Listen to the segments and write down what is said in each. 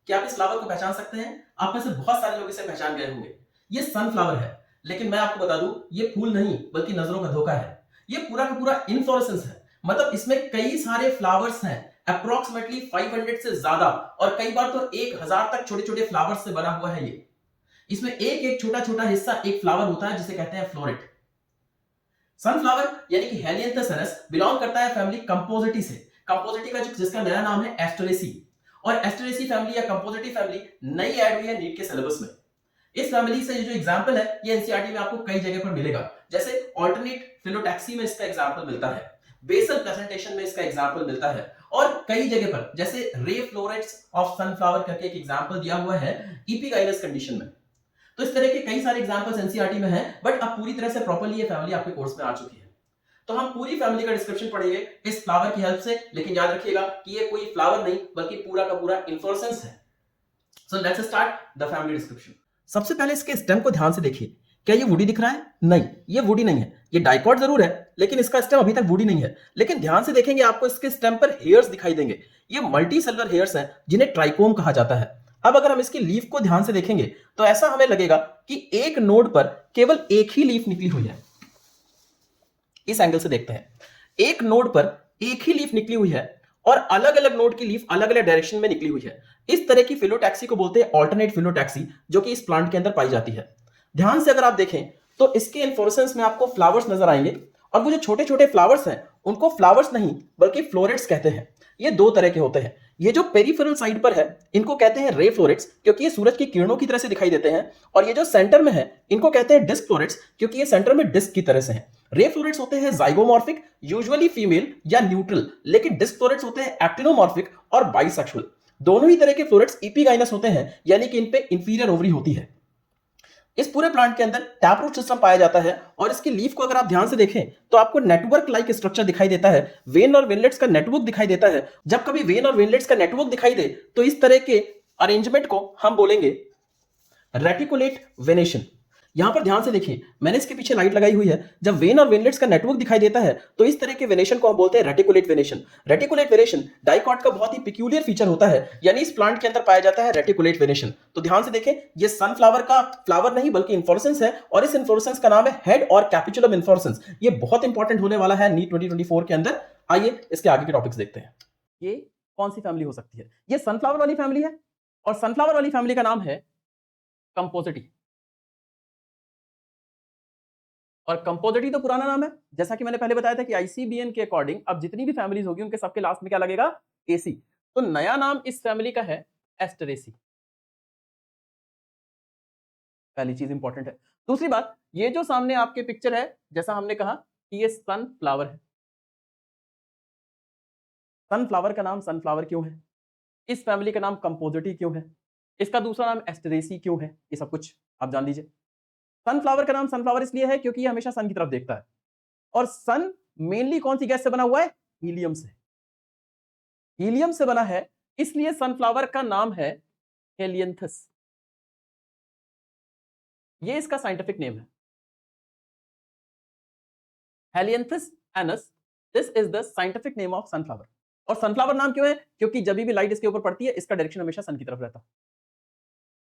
क्या आप इस फ्लावर को पहचान सकते हैं? आप में से बहुत सारे लोग इसे पहचान गए होंगे। ये सनफ्लावर है, लेकिन मैं आपको बता दूं, ये फूल नहीं बल्कि नजरों का धोखा है। ये पूरा का पूरा इनफ्लोरेसेंस है, मतलब इसमें कई सारे फ्लावर्स हैं, अप्रोक्सीमेटली 500 से ज्यादा, और कई बार तो 1000 तक छोटे छोटे फ्लावर्स से बना हुआ है ये। इसमें एक एक छोटा छोटा हिस्सा एक फ्लावर होता है जिसे कहते हैं फ्लोरेट। सनफ्लावर यानी कि हेलियंथस बिलोंग करता है फैमिली कंपोजिटी से। कंपोजिटी का जिसका नया नाम है एस्टरेसी, और एस्टरेसी फैमिली या कंपोजिटी फैमिली नई ऐड हुई है नीट के सिलेबस में। इस फैमिली से जो एग्जांपल है ये एनसीईआरटी में आपको कई जगह पर मिलेगा, जैसे ऑल्टरनेट फिलोटैक्सी में इसका एग्जांपल मिलता है, बेसल प्रेजेंटेशन में इसका एग्जांपल मिलता है, और कई जगह पर जैसे रे फ्लोरेट्स ऑफ सनफ्लावर करके एक एग्जांपल दिया हुआ है इपिगाइनस कंडीशन में। तो इस तरह के कई सारे एग्जांपल्स एनसीईआरटी में हैं, बट अब पूरी तरह से प्रॉपर्ली ये फैमिली आपके कोर्स में आ चुकी है। तो हम पूरी फैमिली का डिस्क्रिप्शन पढ़ेंगे इस फ्लावर की हेल्प से, लेकिन याद रखिएगा कि ये कोई फ्लावर नहीं बल्कि पूरा का पूरा इन्फ्लोरेसेंस है। So let's start the family description. सबसे पहले इसके स्टेम को ध्यान से देखिए। क्या ये वुडी दिख रहा है? नहीं, ये वुडी नहीं है। ये डाइकॉट जरूर है, लेकिन इसका स्टेम अभी तक वुडी नहीं है। लेकिन ध्यान से देखेंगे आपको इसके स्टेम पर हेयर्स दिखाई देंगे। ये मल्टी सेलुलर हेयर्स हैं जिन्हें ट्राइकोम कहा जाता है। अब अगर हम इसकी लीफ को ध्यान से देखेंगे तो ऐसा हमें लगेगा कि एक नोड पर केवल एक ही लीफ निकली हुई है। इस एंगल से देखते हैं, एक नोड पर एक ही लीफ निकली हुई है और अलग अलग नोड की लीफ अलग अलग डायरेक्शन में निकली हुई है। इस तरह की फिलोटैक्सी को बोलते हैं ऑल्टरनेट फिलोटैक्सी, जो कि इस प्लांट के अंदर पाई जाती है। ध्यान से अगर आप देखें तो इसके इन्फ्लोरेसेंस में आपको फ्लावर्स नजर आएंगे, और वो जो छोटे छोटे फ्लावर्स हैं उनको फ्लावर्स नहीं बल्कि फ्लोरेट्स कहते हैं। ये दो तरह के होते हैं। ये जो पेरिफेरल साइड पर है इनको कहते हैं रे फ्लोरेट्स, क्योंकि ये सूरज की किरणों की तरह से दिखाई देते हैं, और ये जो सेंटर में है इनको कहते हैं डिस्क फ्लोरेट्स, क्योंकि ये सेंटर में डिस्क की तरह से हैं। रे फ्लोरेट्स होते हैं जाइगोमॉर्फिक, यूजुअली फीमेल या न्यूट्रल, लेकिन डिस्क फ्लोरेट्स होते हैं एक्टिनोमॉर्फिक और बाइसेक्सुअल। दोनों ही तरह के फ्लोरेट्स इपिगाइनस होते हैं, यानी कि इन पे इंफीरियर ओवरी होती है। इस पूरे प्लांट के अंदर टैप रूट सिस्टम पाया जाता है, और इसकी लीफ को अगर आप ध्यान से देखें तो आपको नेटवर्क लाइक स्ट्रक्चर दिखाई देता है। वेन और वेनलेट्स का नेटवर्क दिखाई देता है। जब कभी वेन और वेनलेट्स का नेटवर्क दिखाई दे तो इस तरह के अरेंजमेंट को हम बोलेंगे रेटिकुलेट वेनेशन। यहां पर ध्यान से देखिए, मैंने इसके पीछे लाइट लगाई हुई है। जब वेन और वेनलेट्स का नेटवर्क दिखाई देता है तो इस तरह के वेनेशन को हम बोलते हैं reticulate venation. Reticulate venation dicot का बहुत ही पिक्यूलियर फीचर होता है, यानी इस प्लांट के अंदर पाया जाता है रेटिकुलेट वेनेशन। तो ध्यान से देखें, ये सनफ्लावर का फ्लावर नहीं बल्कि इन्फ्लोरेसेंस है, और इस इन्फ्लोरेसेंस का नाम है हेड और कैपिचुलम इन्फ्लोरेसेंस। ये बहुत इंपॉर्टेंट होने वाला है नीट 2024 के अंदर। आइए इसके आगे के टॉपिक्स देखते हैं। ये कौन सी फैमिली हो सकती है? ये सनफ्लावर वाली फैमिली है, और सनफ्लावर वाली फैमिली का नाम है कंपोजिटी। और कंपोजिटी तो पुराना नाम है, जैसा कि मैंने पहले बताया था कि आईसीबीएन के अकॉर्डिंग अब जितनी भी फैमिलीज होगी उनके सबके लास्ट में क्या लगेगा? एसी। तो नया नाम इस फैमिली का है एस्टरेसी। पहली चीज इंपॉर्टेंट है। दूसरी बात, ये जो सामने आपके पिक्चर है, जैसा हमने कहा कि ये सनफ्लावर है। सनफ्लावर का नाम सनफ्लावर क्यों है? इस फैमिली का नाम कंपोजिटी क्यों है? इसका दूसरा नाम एस्टरेसी क्यों है? ये सब कुछ आप जान लीजिए। सनफ्लावर का नाम सनफ्लावर इसलिए है क्योंकि ये हमेशा सन की तरफ देखता है, और सन मेनली कौन सी गैस से बना हुआ है? हीलियम से। हीलियम से बना है, इसलिए सनफ्लावर का नाम है हेलियंथस। ये इसका साइंटिफिक नेम है, Helianthus anus. This is the scientific name of sunflower. और सनफ्लावर नाम क्यों है? क्योंकि जब भी लाइट इसके ऊपर पड़ती है इसका डायरेक्शन हमेशा सन की तरफ रहता है।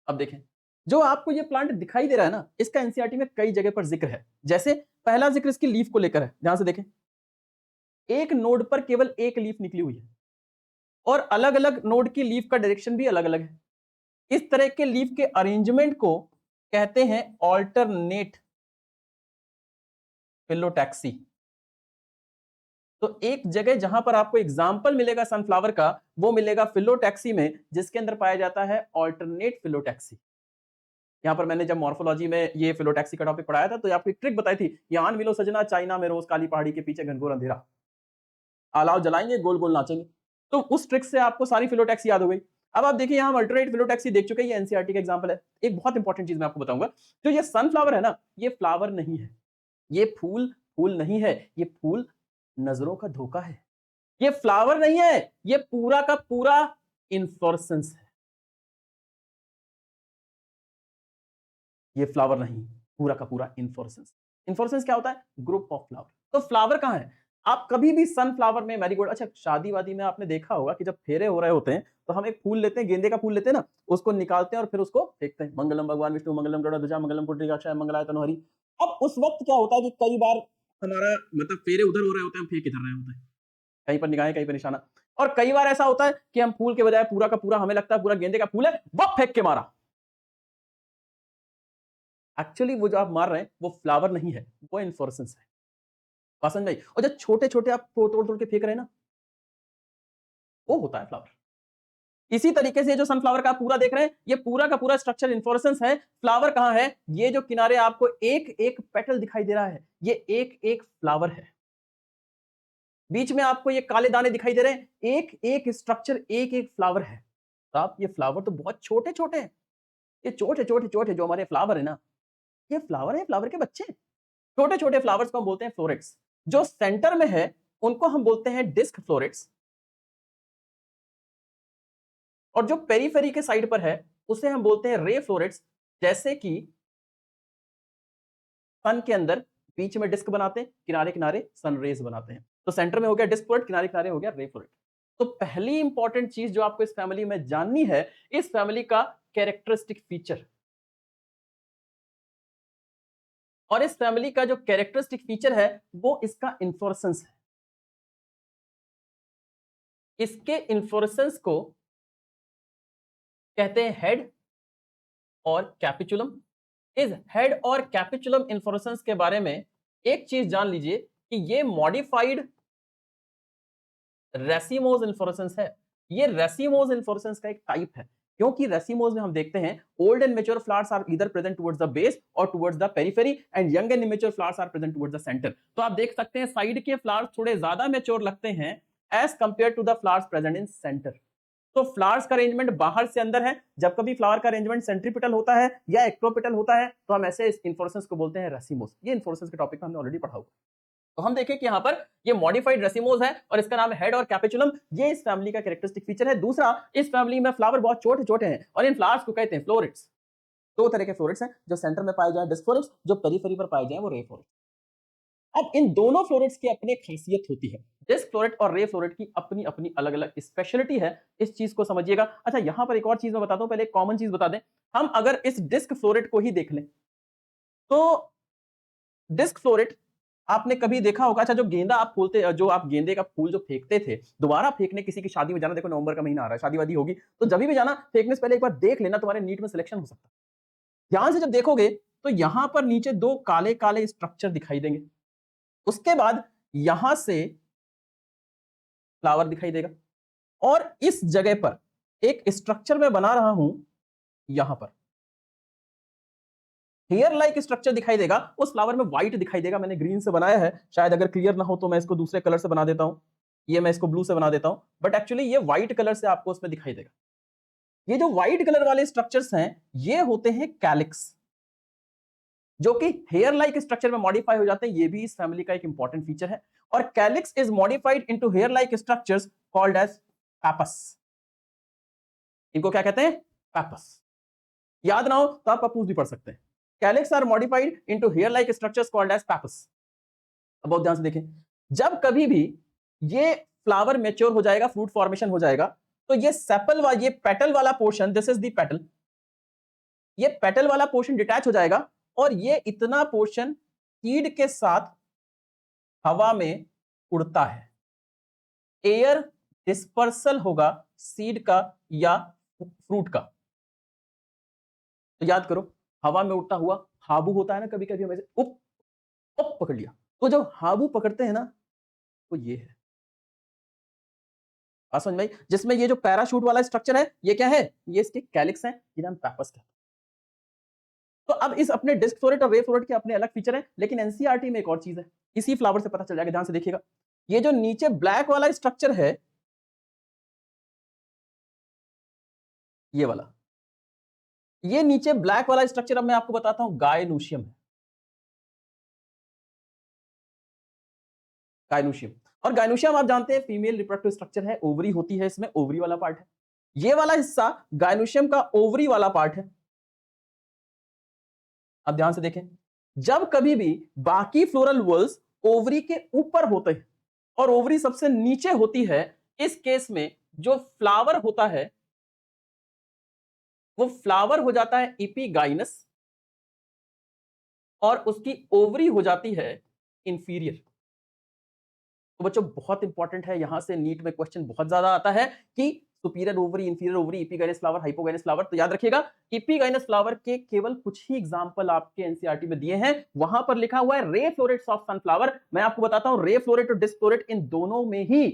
अब देखें, जो आपको ये प्लांट दिखाई दे रहा है ना, इसका एनसीईआरटी में कई जगह पर जिक्र है। जैसे पहला जिक्र इसकी लीफ को लेकर है, ध्यान से देखें। एक नोड पर केवल एक लीफ निकली हुई है, और अलग अलग नोड की लीफ का डायरेक्शन भी अलग अलग है। इस तरह के लीफ के अरेंजमेंट को कहते हैं ऑल्टरनेट फिलोटैक्सी। तो एक जगह जहां पर आपको एग्जाम्पल मिलेगा सनफ्लावर का, वो मिलेगा फिलोटैक्सी में, जिसके अंदर पाया जाता है ऑल्टरनेट फिलोटैक्सी। यहां पर मैंने जब मॉर्फोलॉजी में ये फिलोटैक्सी का टॉपिक पढ़ाया था तो आपको एक ट्रिक बताई थी, यान मिलो सजना चाइना में रोज काली पहाड़ी के पीछे घनघोर अंधेरा, अलाव जलाएंगे गोल गोल नाचेंगे। तो उस ट्रिक से आपको सारी फिलोटैक्सी याद हो गई। अब आप देखिए, यहां हम अल्टरनेट फिलोटैक्सी देख चुके हैं, ये एनसीईआरटी का एग्जांपल है। एक बहुत इंपॉर्टेंट चीज मैं आपको बताऊंगा, जो ये सनफ्लावर है ना, ये फ्लावर नहीं है, ये फूल फूल नहीं है, ये फूल नजरों का धोखा है। ये फ्लावर नहीं है, ये पूरा का पूरा इन्फ्लोरेसेंस है। ये फ्लावर नहीं, पूरा का पूरा इन्फ्लोरेसेंस। इन्फ्लोरेसेंस क्या होता है? Group of flower. तो फ्लावर कहां है? आप कभी भी सनफ्लावर में मैरीगोल्ड, अच्छा शादी वादी में आपने देखा होगा कि जब फेरे हो रहे होते हैं तो हम एक फूल लेते हैं, गेंदे का फूल लेते हैं ना, उसको निकालते हैं और फिर उसको फेंकते हैं, मंगलम भगवान विष्णु मंगलम गरुड़ध्वजा मंगलम पुंडरीकाक्षाय मंगलाय तनोहरि। अब उस वक्त क्या होता है कि कई बार हमारा मतलब फेरे उधर हो रहे होते हैं, हम फेंक इधर रहे होते हैं, कहीं पर निगाहें कहीं पर निशाना, और कई बार ऐसा होता है कि हम फूल के बजाय पूरा का पूरा, हमें लगता है पूरा गेंदे का फूल है, वो फेंक के मारा। एक्चुअली वो जो आप मार रहे हैं वो फ्लावर नहीं है, वो इन्फ्लोरेसेंस है। बात समझ में आई? और जो छोटे छोटे आप तोड़ तोड़ के फेंक रहे हैं ना, वो होता है फ्लावर। इसी तरीके से जो सनफ्लावर का आप पूरा देख रहे हैं, ये पूरा का पूरा स्ट्रक्चर इन्फ्लोरेसेंस है। फ्लावर कहां है? ये जो किनारे आपको एक एक पेटल दिखाई दे रहा है, ये एक एक फ्लावर है। बीच में आपको ये काले दाने दिखाई दे रहे हैं, एक एक स्ट्रक्चर एक एक फ्लावर है। तो आप ये फ्लावर तो बहुत छोटे छोटे हैं, ये छोटे छोटे छोटे जो हमारे फ्लावर है ना, ये फ्लावर है, फ्लावर के बच्चे। छोटे छोटे फ्लावर्स को हम बोलते हैं फ्लोरेट्स। जो सेंटर में है उनको हम बोलते हैं डिस्क फ्लोरेट्स, और जो पेरीफेरी के साइड पर है उसे हम बोलते हैं रे फ्लोरेट्स। जैसे कि सन के अंदर बीच में डिस्क बनाते हैं, किनारे किनारे सन रेज बनाते हैं। तो सेंटर में हो गया डिस्क फ्लोरेट, किनारे किनारे हो गया रे फ्लोरेट। तो पहली इंपॉर्टेंट चीज जो आपको इस फैमिली में जाननी है, इस फैमिली का कैरेक्टरिस्टिक फीचर, और इस फैमिली का जो कैरेक्टरिस्टिक फीचर है वो इसका इन्फ्लोरेसेंस है। इसके इन्फ्लोरेसेंस को कहते हैं हेड और कैपिचुलम। इस हेड और कैपिचुलम इन्फ्लोरेसेंस के बारे में एक चीज जान लीजिए कि ये मॉडिफाइड रेसिमोज इन्फ्लोरेसेंस है। ये रेसिमोज इन्फ्लोरेसेंस का एक टाइप है, क्योंकि रेसिमोज में हम देखते हैं old and mature flowers are either present towards the base or towards the periphery, and young and immature flowers are present towards the centre. तो आप देख सकते हैं साइड के फ्लावर्स थोड़े ज्यादा मेच्योर लगते हैं as compared to the flowers present in centre. तो फ्लावर्स का अरेंजमेंट बाहर से अंदर है। जब कभी फ्लावर का अरेंजमेंट सेंट्रीपिटल होता है या एक्टोपिटल होता है तो हम ऐसे इन्फ्लोरेसेंस को बोलते हैं रेसिमोस। ये इन्फ्लोरेसेंस के टॉपिक में हमने ऑलरेडी पढ़ा हुआ। तो हम देखें कि यहाँ पर ये मॉडिफाइड रेसिमोस है और इसका नाम है हेड और कैपिचुलम। ये इस फैमिली का कैरेक्टरिस्टिक फीचर है। दूसरा, इस फैमिली में फ्लावर बहुत छोटे छोटे हैं और इन फ्लावर्स को कहते हैं फ्लोरेट्स। दो तरह के फ्लोरेट्स हैं, जो सेंटर में पाए जाए डिस्क फ्लोरेट्स, जो पेरिफेरी पर पाए जाए वो रे फ्लोरेट्स। अब इन दोनों फ्लोरेट्स की अपनी खासियत होती है। डिस्क फ्लोरेट और रे फ्लोरेट की अपनी अपनी अलग अलग स्पेशलिटी है, इस चीज को समझिएगा। अच्छा, यहां पर एक और चीज मैं बताता हूं, पहले एक कॉमन चीज बता दें। हम अगर इस डिस्क फ्लोरेट को ही देख लें तो डिस्क फ्लोरेट आपने कभी देखा होगा, अच्छा जो गेंदा आप फूलते, जो आप गेंदे का फूल जो फेंकते थे, दोबारा फेंकने किसी की शादी में जाना, देखो नवंबर का महीना आ रहा है, शादी वादी होगी, तो जब भी जाना फेंकने से पहले एक बार देख लेना, तुम्हारे नीट में सिलेक्शन हो सकता है। ध्यान से जब देखोगे तो यहां पर नीचे दो काले काले स्ट्रक्चर दिखाई देंगे, उसके बाद यहां से फ्लावर दिखाई देगा, और इस जगह पर एक स्ट्रक्चर मैं बना रहा हूं, यहां पर हेयर लाइक स्ट्रक्चर दिखाई देगा। उस फ्लावर में व्हाइट दिखाई देगा, मैंने ग्रीन से बनाया है, शायद अगर क्लियर ना हो तो मैं इसको दूसरे कलर से बना देता हूं, ये मैं इसको ब्लू से बना देता हूं, बट एक्चुअली ये व्हाइट कलर से आपको उसमें दिखाई देगा। ये जो व्हाइट कलर वाले स्ट्रक्चर्स हैं ये होते हैं कैलिक्स, जो कि हेयर लाइक स्ट्रक्चर में मॉडिफाई हो जाते हैं। ये भी इस फैमिली का एक इंपॉर्टेंट फीचर है। और calyx is modified into hair like structures called as pappus. इनको क्या कहते हैं? पैपस। याद ना हो तो आप पपूस भी पढ़ सकते हैं। Calyx are modified into hair like structures called as pappus. अब बहुत ध्यान से देखें, जब कभी भी ये फ्लावर मैच्योर हो जाएगा, फ्रूट फॉर्मेशन हो जाएगा, तो ये सेपल वाला, ये पेटल वाला portion, this is the petal, ये पेटल वाला पोर्शन डिटैच हो जाएगा और ये इतना पोर्शन सीड के साथ हवा में उड़ता है। एयर डिस्पर्सल होगा सीड का या फ्रूट का। तो याद करो, हवा में उड़ता हुआ हाबू होता है ना, कभी कभी हमें उप उप पकड़ लिया, तो जब हाबू पकड़ते हैं ना, तो ये है। बात समझ में आई? जिसमें ये जो पैराशूट वाला स्ट्रक्चर है, ये क्या है? ये इसके कैलिक्स हैं, जिन्हें हम पैपस कहते हैं। तो अब इस अपने डिस्क फ्लोरेट और रे फ्लोरेट के अपने अलग फीचर हैं, लेकिन एनसीईआरटी में एक और चीज है, इसी फ्लावर से पता चल जाएगा। ध्यान से देखिएगा, ये जो नीचे ब्लैक वाला स्ट्रक्चर है, ये वाला, ये नीचे ब्लैक वाला स्ट्रक्चर, अब मैं आपको बताता हूं, गायनोशियम है। गायनोशियम, और गायनोशियम आप जानते हैं फीमेल रिप्रोडक्टिव स्ट्रक्चर है, ओवरी होती है इसमें, ओवरी वाला पार्ट है। ये वाला हिस्सा गायनोशियम का ओवरी वाला पार्ट है। अब ध्यान से देखें, जब कभी भी बाकी फ्लोरल वॉल्स ओवरी के ऊपर होते हैं और ओवरी सबसे नीचे होती है, इस केस में जो फ्लावर होता है वो फ्लावर हो जाता है इपिगाइनस और उसकी ओवरी हो जाती है इंफीरियर। तो बच्चों बहुत इंपॉर्टेंट है, यहां से नीट में क्वेश्चन बहुत ज्यादा आता है कि superior ovary, inferior ovary, epigynous flower, hypogynous flower. तो याद रखिएगा इपिगाइनस फ्लावर के केवल कुछ ही एग्जांपल आपके एनसीईआरटी में दिए हैं। वहां पर लिखा हुआ है रे फ्लोरेट्स ऑफ सनफ्लावर। मैं आपको बताता हूं रे फ्लोरेट और डिस्क फ्लोरेट इन दोनों में ही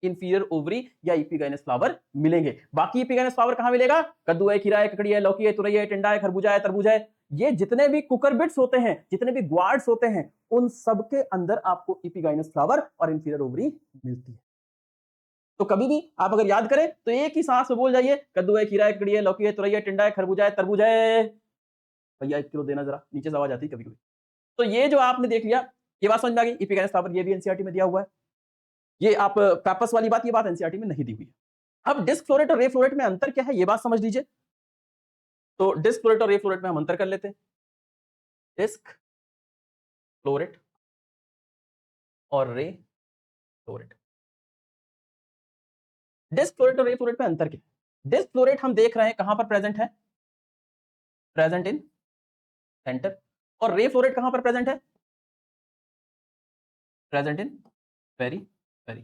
इंफीरियर ओवरी या इपिगाइनस फ्लावर मिलेंगे। बाकी इपिगाइनस फ्लावर कहां मिलेगा? कद्दू है, खीरा है, ककड़ी है, लौकी है, तुरई है, टिंडा है, खरबूजा है, तरबूज है। ये जितने भी कुकरबिट्स होते हैं, जितने भी ग्वार्ड्स होते हैं, उन सब के अंदर आपको इपिगाइनस फ्लावर और इंफीरियर ओवरी मिलती है। तो कभी भी आप अगर याद करें तो एक ही सांस में बोल जाइए कद्दू है, खीरा है, ककड़ी है, लौकी है, तुरई है, टिंडा है, खरबूजा है, तरबूज है। भैया 1 किलो देना जरा, नीचे से आवाज आती है कभी कभी। तो ये जो आपने देख लिया, ये बात समझ में आ गई। इपिगाइनस फ्लावर ये भी एनसीईआरटी में दिया हुआ है। ये आप पैपस वाली बात, ये बात एनसीईआरटी में नहीं दी हुई है। अब डिस्क फ्लोरेट और रे फ्लोरेट में अंतर क्या है, ये बात समझ लीजिए। तो डिस्क फ्लोरेट और रे फ्लोरेट में हम अंतर कर लेते हैं। डिस्क फ्लोरेट और रे फ्लोरेट। डिस्क फ्लोरेट और रे फ्लोरेट में अंतर क्या है? डिस्क फ्लोरेट हम देख रहे हैं कहां पर प्रेजेंट है? Present in centre. और रे फ्लोरेट कहां पर प्रेजेंट है? Present in periphery.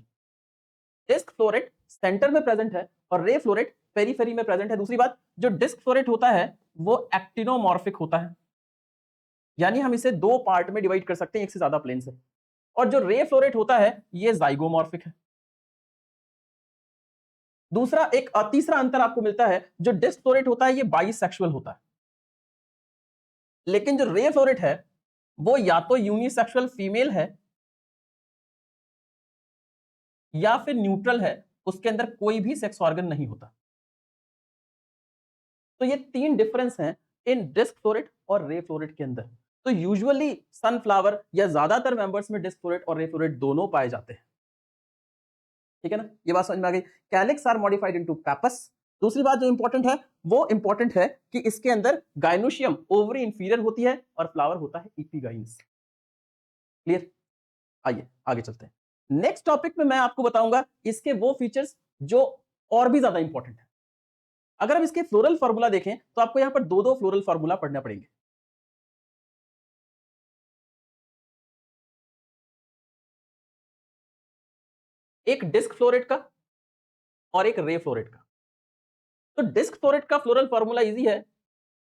Disc floret centre में प्रेजेंट है और रे फ्लोरेट पेरीफेरी में प्रेजेंट है। दूसरी बात, जो डिस्क फ्लोरेट होता है वो एक्टिनोमॉर्फिक होता है, यानी हम इसे दो पार्ट में डिवाइड कर सकते हैं, एक से ज्यादा प्लेन से। और जो रे फ्लोरेट होता है ये जाइगोमॉर्फिक है। दूसरा एक तीसरा अंतर आपको मिलता है, जो डिस्क फ्लोरेट होता है ये बाइसेक्सुअल होता है, लेकिन जो रे फ्लोरेट है वो या तो यूनिसेक्सुअल फीमेल है या फिर न्यूट्रल है, उसके अंदर कोई भी सेक्स ऑर्गन नहीं होता। तो ये 3 डिफरेंस हैं इन डिस्क फ्लोरेट और रे फ्लोरेट के अंदर। तो यूजुअली सनफ्लावर या ज्यादातर मेंबर्स में डिस्क फ्लोरेट और रे फ्लोरेट दोनों पाए जाते हैं। ठीक है ना, ये बात समझ में आ गई। Calyx are modified into pappus. दूसरी बात जो इंपॉर्टेंट है वो इंपॉर्टेंट है कि इसके अंदर गाइनोशियम ओवरी इंफीरियर होती है और फ्लावर होता है इपिगाइनस। क्लियर? आइए आगे चलते हैं। नेक्स्ट टॉपिक में मैं आपको बताऊंगा इसके वो फीचर्स जो और भी ज्यादा इंपॉर्टेंट है। अगर हम इसके फ्लोरल फार्मूला देखें तो आपको यहां पर दो दो फ्लोरल फार्मूला पढ़ना पड़ेंगे। एक डिस्क फ्लोरेट का और एक रे फ्लोरेट का। तो डिस्क फ्लोरेट का फ्लोरल फार्मूला इजी है।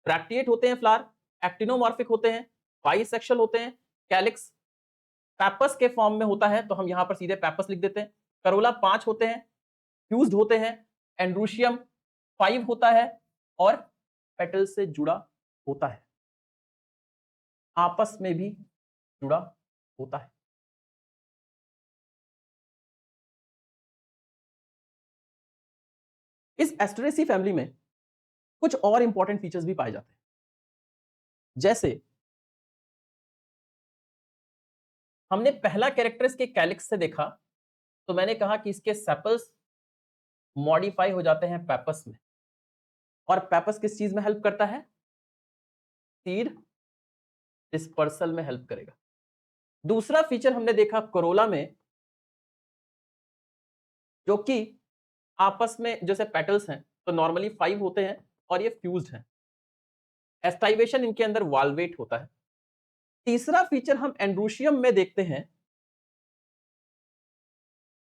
ब्रैक्टिएट होते हैं फ्लावर, एक्टिनोमॉर्फिक होते हैं, बाइसेक्सुअल होते हैं, कैलिक्स पैपस के फॉर्म में होता है, तो हम यहां पर सीधे पैपस लिख देते हैं। करोला 5 होते हैं, फ्यूज्ड होते हैं, एंड्रूशियम 5 होता है और पेटल से जुड़ा होता है, आपस में भी जुड़ा होता है। इस एस्टरेसी फैमिली में कुछ और इंपॉर्टेंट फीचर्स भी पाए जाते हैं, जैसे हमने पहला कैरेक्टर इसके कैलिक्स से देखा, तो मैंने कहा कि इसके सेपल्स मॉडिफाई हो जाते हैं पैपस में। और पैपस किस चीज में हेल्प करता है? सीड डिस्पर्सल में हेल्प करेगा। दूसरा फीचर हमने देखा कोरोला में, जो कि आपस में जैसे पेटल्स हैं तो नॉर्मली 5 होते हैं और ये फ्यूज्ड हैं। एस्टाइवेशन इनके अंदर वाल्वेट होता है। तीसरा फीचर हम एंड्रूशियम में देखते हैं।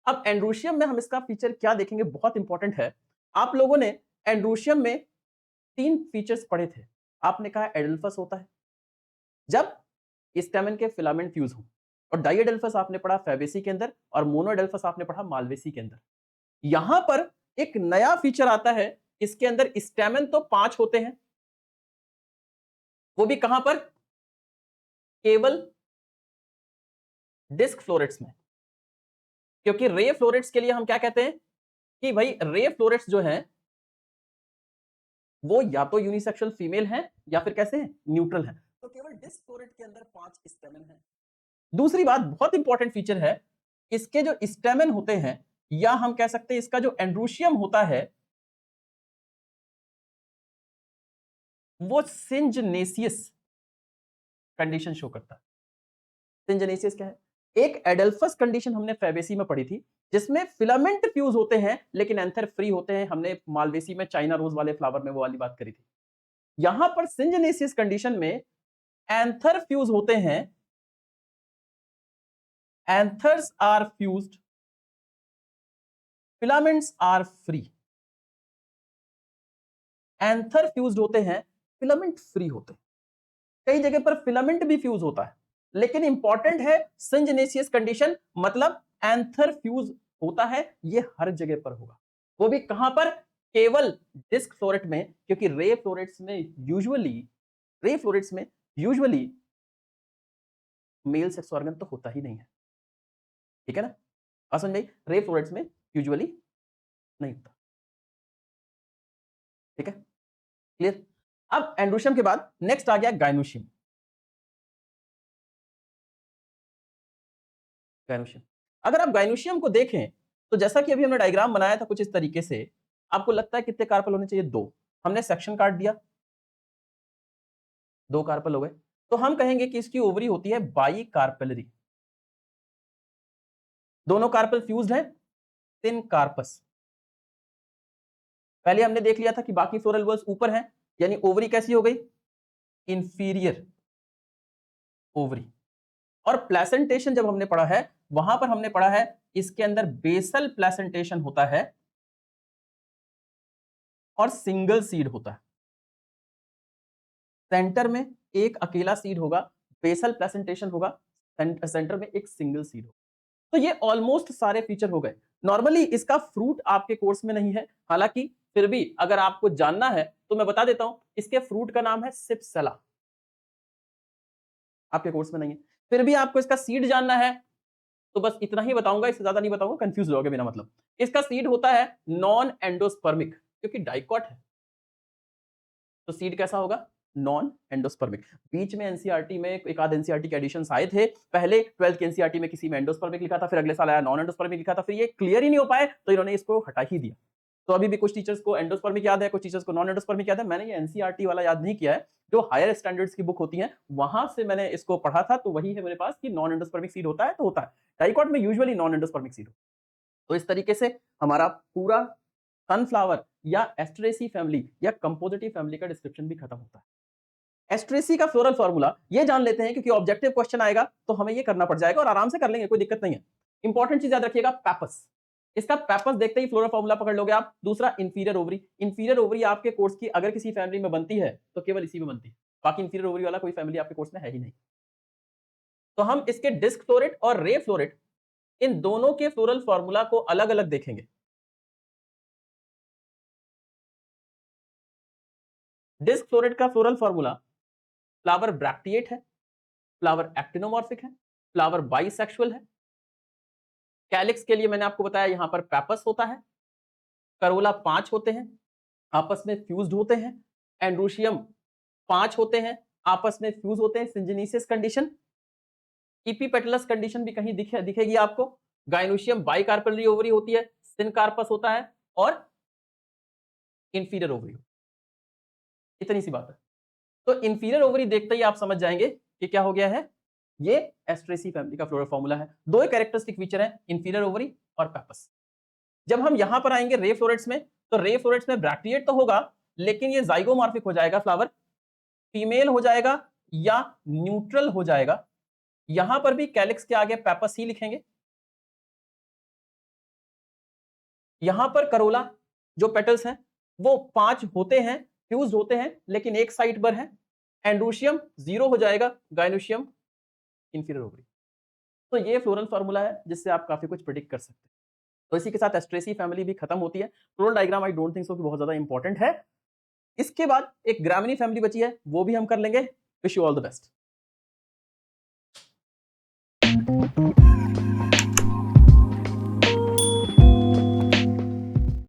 अब एंड्रूशियम में हम इसका फीचर क्या देखेंगे, बहुत इंपॉर्टेंट है। आप लोगों ने एंड्रूशियम में 3 फीचर्स पढ़े थे। आपने कहा एडेल्फस होता है जब स्टेमन के फिलामेंट फ्यूज हो, और डाइएडेल्फस आपने पढ़ा फैबेसी के अंदर, और मोनोएडेल्फस आपने पढ़ा मालवेसी के अंदर। यहां पर एक नया फीचर आता है, इसके अंदर स्टेमन तो 5 होते हैं, वो भी कहां पर? केवल डिस्क फ्लोरेट्स में। क्योंकि रे फ्लोरेट्स के लिए हम क्या कहते हैं कि भाई रे फ्लोरेट्स जो हैं वो या तो यूनिसेक्सुअल फीमेल हैं या फिर कैसे हैं? न्यूट्रल हैं। तो केवल डिस्क फ्लोरेट के अंदर 5 स्टेमन हैं। दूसरी बात बहुत इंपॉर्टेंट फीचर है, इसके जो स्टेमन होते हैं, या हम कह सकते हैं इसका जो एंड्रूशियम होता है, वो सिंजनेसियस कंडीशन शो करता है। सिंजनेसियस क्या है? एक एडेल्फस कंडीशन हमने फैबेसी में पढ़ी थी जिसमें फिलामेंट फ्यूज होते हैं लेकिन एंथर फ्री होते हैं। हमने मालवेसी में चाइना रोज वाले फ्लावर में वो वाली बात करी थी। यहां पर सिंजनेसियस कंडीशन में एंथर फ्यूज होते हैं, anthers are fused, filaments are free. Anther fused होते हैं, फिलामेंट फ्री होते हैं। कई जगह पर फिलामेंट भी फ्यूज होता है, लेकिन इंपॉर्टेंट है सिंजनेसियस कंडीशन, मतलब एंथर फ्यूज होता है, ये हर जगह पर होगा। वो भी कहां पर? केवल डिस्क फ्लोरेट में, क्योंकि रे फ्लोरेट्स में यूजुअली मेल सेक्स ऑर्गन तो होता ही नहीं है, ठीक है ना? समझ में? रे फ्लोरेट्स में यूजुअली नहीं होता, ठीक है, क्लियर? अब एंड्रोशियम के बाद नेक्स्ट आ गया गायनोशियम। गायनोशियम, अगर आप गायनोशियम को देखें तो जैसा कि अभी हमने डायग्राम बनाया था कुछ इस तरीके से, आपको लगता है कितने कार्पल होने चाहिए? 2। हमने सेक्शन काट दिया, 2 कार्पल हो गए, तो हम कहेंगे कि इसकी ओवरी होती है बाई कार्पेलरी। दोनों कार्पल फ्यूज्ड है, थिन कार्पस। पहले हमने देख लिया था कि बाकी फ्लोरल वॉल्स ऊपर हैं, यानी ओवरी कैसी हो गई? Inferior ovary. और प्लेसेंटेशन जब हमने पढ़ा है, वहां पर हमने पढ़ा है इसके अंदर बेसल प्लेसेंटेशन होता है और सिंगल सीड होता है। सेंटर में एक अकेला सीड होगा, बेसल प्लेसेंटेशन होगा, सेंटर में एक सिंगल सीड होगा। तो ये ऑलमोस्ट सारे फीचर हो गए। नॉर्मली इसका फ्रूट आपके कोर्स में नहीं है, हालांकि फिर भी अगर आपको जानना है तो मैं बता देता हूं, इसके फ्रूट का नाम है सिप्सेला। आपके कोर्स में नहीं है, फिर भी आपको इसका सीड जानना है तो बस इतना ही बताऊंगा, इससे ज्यादा नहीं बताऊंगा, कंफ्यूज हो जाओगे बिना मतलब। इसका सीड होता है नॉन एंडोस्पर्मिक, क्योंकि डाइकॉट है तो सीड कैसा होगा? Non endospermic. बीच में एनसीईआरटी में एक आध एनसीईआरटी के एडिशंस आए थे, पहले 12th के एनसीईआरटी में किसी में एंडोस्पर्मिक लिखा था, फिर अगले साल आया नॉन एंडोस्पर्मिक लिखा था, फिर ये क्लियर ही नहीं हो पाए तो इन्होंने इसको हटा ही दिया। तो अभी भी कुछ टीचर्स को एंडोस्पर्मिक याद है, कुछ टीचर्स को नॉन एंडोस्पर्मिक याद है। मैंने ये एनसीईआरटी वाला याद नहीं किया है, जो हायर स्टैंडर्ड्स की बुक होती है वहां से मैंने इसको पढ़ा था, तो वही है मेरे पास कि नॉन एंडोस्पर्मिक सीड होता है तो होता है। डाइकॉट में यूजुअली नॉन एंडोस्पर्मिक सीड होता है। तो इस तरीके से हमारा पूरा सनफ्लावर या एस्ट्रेसी फैमिली या कंपोजिटिव फैमिली का डिस्क्रिप्शन भी खत्म होता है। एस्ट्रेसी का फ्लोरल फार्मूला ये जान लेते हैं, क्योंकि ऑब्जेक्टिव क्वेश्चन आएगा तो हमें ये करना पड़ जाएगा और आराम से कर लेंगे, कोई दिक्कत नहीं है। इंपॉर्टेंट चीज याद रखिएगा, पैपस। इसका पैपस देखते ही फ्लोरल फार्मूला पकड़ लोगे आप। दूसरा इंफीरियर ओवरी। इंफीरियर ओवरी आपके कोर्स की अगर किसी फैमिली में बनती है तो केवल इसी में बनती है, बाकी इंफीरियर ओवरी वाला कोई फैमिली आपके कोर्स में है ही नहीं। तो हम इसके डिस्क फ्लोरेट और रे फ्लोरेट, इन दोनों के फ्लोरल फार्मूला को अलग अलग देखेंगे। डिस्क फ्लोरेट का फ्लोरल फार्मूला, फ्लावर ब्रैक्टिएट है, फ्लावर एक्टिनोमॉर्फिक है, फ्लावर बाइसेक्सुअल है। कैलिक्स के लिए मैंने आपको बताया यहां पर पैपस होता है, करोला 5 होते हैं, आपस में फ्यूज्ड होते हैं, एंड्रोशियम 5 होते हैं, आपस में फ्यूज होते हैं, सिंजेनिसियस कंडीशन। इपीपेटलस कंडीशन भी कहीं दिखेगी आपको। गायनोशियम बाइकार्पेलरी ओवरी होती है, सिनकार्पस होता है और इंफीरियर ओवरी। इतनी सी बात है। तो इंफीरियर ओवरी देखते ही आप समझ जाएंगे कि क्या हो गया है, ये एस्ट्रेसी फैमिली का फ्लोरल फार्मूला है। दो ही कैरेक्टरिस्टिक फीचर है, इंफीरियर ओवरी और पैपस। जब हम यहां पर आएंगे रे फ्लोरेट्स में, तो रे फ्लोरेट्स में ब्रैक्टिएट तो होगा, लेकिन ये जाइगोमॉर्फिक हो जाएगा, फ्लावर फीमेल हो जाएगा या न्यूट्रल हो जाएगा। यहां पर भी कैलिक्स के आगे पैपस ही लिखेंगे। यहां पर करोला जो पेटल्स हैं वो 5 होते हैं, फ्यूज होते हैं, लेकिन एक साइड पर है। एंड्रोशियम 0 हो जाएगा, गायनोशियम इंफीरियर ओवरी। तो ये फ्लोरल फार्मूला है जिससे आप काफी कुछ प्रिडिक्ट कर सकते हैं। तो इसी के साथ एस्ट्रेसी फैमिली भी खत्म होती है। Floral diagram I don't think so कि बहुत ज्यादा इंपॉर्टेंट है। इसके बाद एक ग्रामिनी फैमिली बची है, वो भी हम कर लेंगे। Wish you all the best.